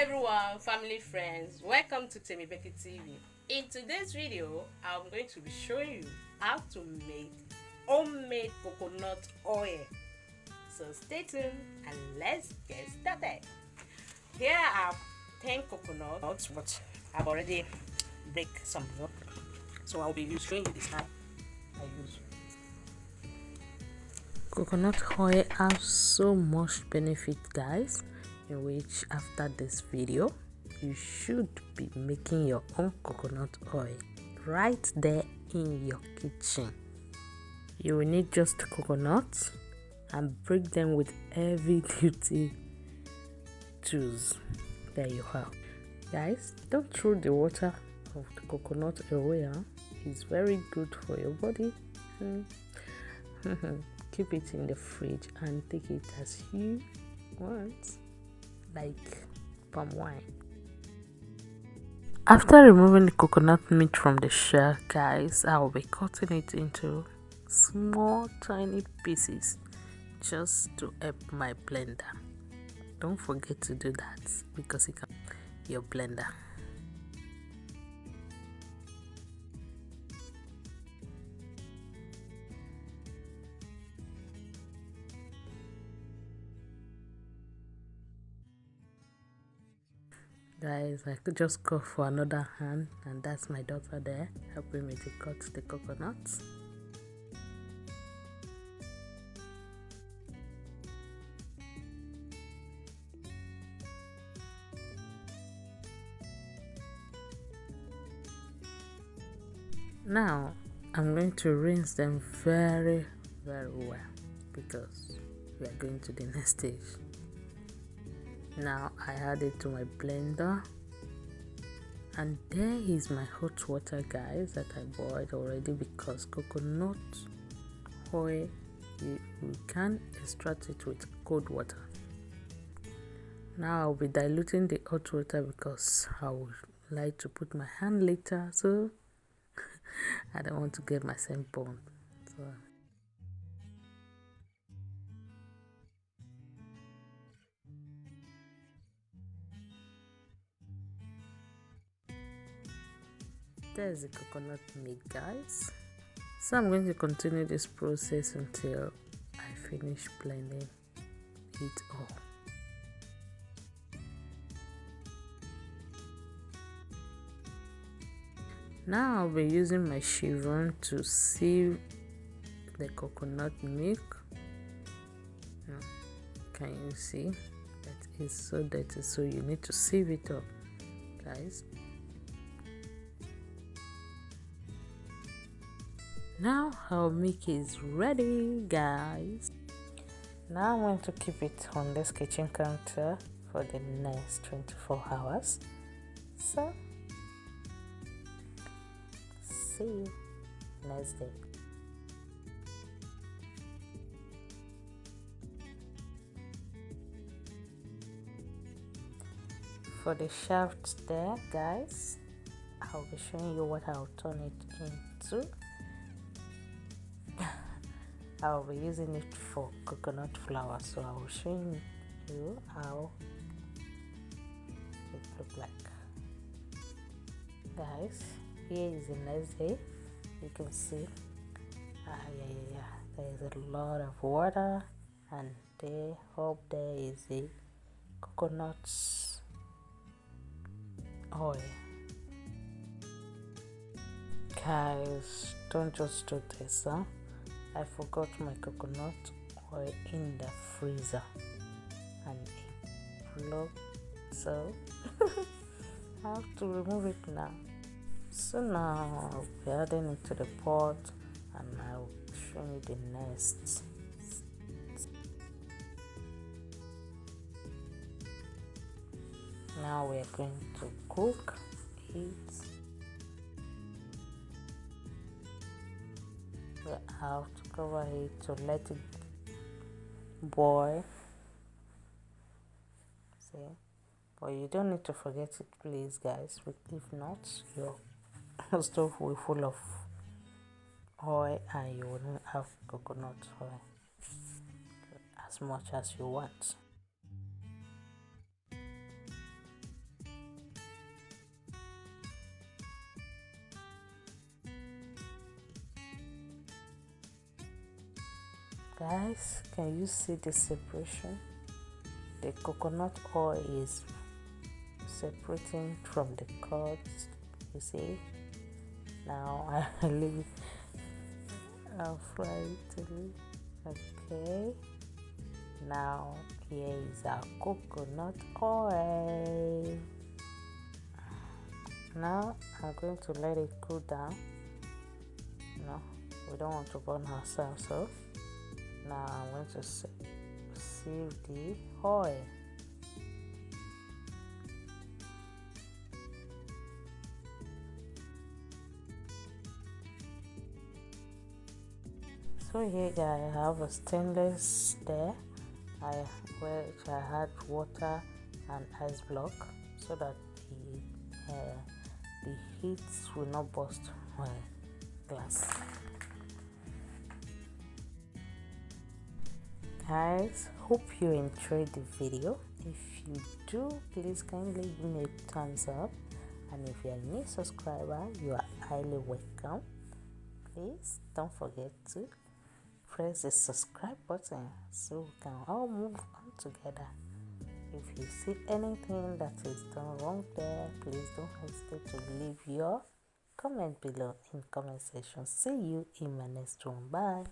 everyone, family, friends, welcome to Becky TV. In today's video, I'm going to be showing you how to make homemade coconut oil. So stay tuned and let's get started. Here I have 10 coconuts, but I've already break some more. So I'll be showing you this how I use. Coconut oil has so much benefit, guys, in which after this video you should be making your own coconut oil right there in your kitchen. You will need just coconuts and break them with heavy duty tools. There you have. Guys, don't throw the water of the coconut away. It's very good for your body. Keep it in the fridge and take it as you want, like palm wine. After removing the coconut meat from the shell, guys, I will be cutting it into small tiny pieces just to help my blender. Don't forget to do that because it can your blender. Guys, I could just go for another hand, and that's my daughter there helping me to cut the coconuts. Now I'm going to rinse them very well because we are going to the next stage. Now I add it to my blender, and there is my hot water, guys, that I boiled already because coconut oil you can extract it with cold water. Now I'll be diluting the hot water because I would like to put my hand later, so I don't want to get myself burned. So there's the coconut meat, guys. So I'm going to continue this process until I finish blending it all. Now I'll be using my chevron to sieve the coconut milk. Can you see that is so dirty, so you need to sieve it up, guys. Now our milk is ready, guys. Now I'm going to keep it on this kitchen counter for the next 24 hours. So see you next day. For the shaft there, guys, I'll be showing you what I'll turn it into. I'll be using it for coconut flour, so I will show you how it looks like. Guys, here is the next day. You can see there is a lot of water, and there up there is the coconut oil. Guys, don't just do this, I forgot my coconut oil in the freezer and it broke, so I have to remove it now. So now I'll be adding it to the pot and I'll show you the next. Now we're going to cook it. We have to cover it to let it boil. See, but you don't need to forget it, please, guys. If not, your stove will be full of oil and you wouldn't have coconut oil as much as you want. Guys, can you see the separation? The coconut oil is separating from the curds, you see. Now I leave it, I'll fry it a little. Okay, now here is our coconut oil. Now I'm going to let it cool down. No, we don't want to burn ourselves, so now I'm going to sieve the oil. So here I have a stainless there, which I had water and ice block so that the heat will not burst my glass. Guys, hope you enjoyed the video. If you do, please kindly give me a thumbs up, and if you're a new subscriber, you are highly welcome. Please don't forget to press the subscribe button so we can all move on together. If you see anything that is done wrong there, please don't hesitate to leave your comment below in comment section. See you in my next one. Bye.